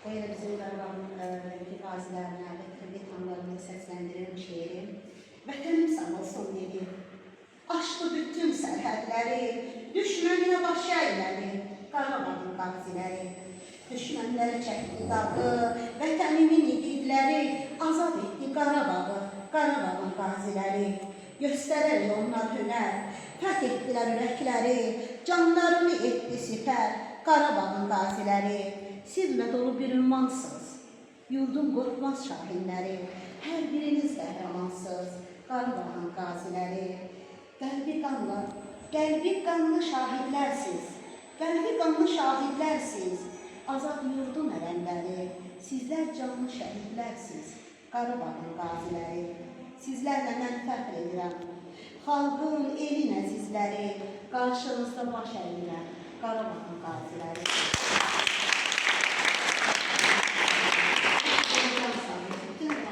Böyle bizim Qarabağın qazilərinə və veteranlarına səsləndirirəm şeirim. Vətənim sağ olsun dedi. Aşdı bütün sərhədləri, düşmənlə baş əylədi Qarabağın qaziləri. Düşmənləri çəkdi dağı, vətənimin igidləri, azad etdi Qarabağı, Qarabağın qaziləri. Göstərərək onlar hünər, fəth etdilər ürəkləri, canlarını etdi sipər Qarabağın qaziləri. Sizlə dolu bir ünvansız, yurdun qorxmaz şahinləri, hər biriniz qəhrəmansız Qarabağın qaziləri. Qəlbi qanlı şahidlərsiz, qəlbi qanlı şahidlərsiz, azad yurdun ərənləri, sizlər canlı şəhidlərsiz Qarabağın qaziləri. Sizlərlə mən fəxr edirəm, xalqın, elin əzizləri, qarşınızda baş əyirəm Qarabağın qaziləri.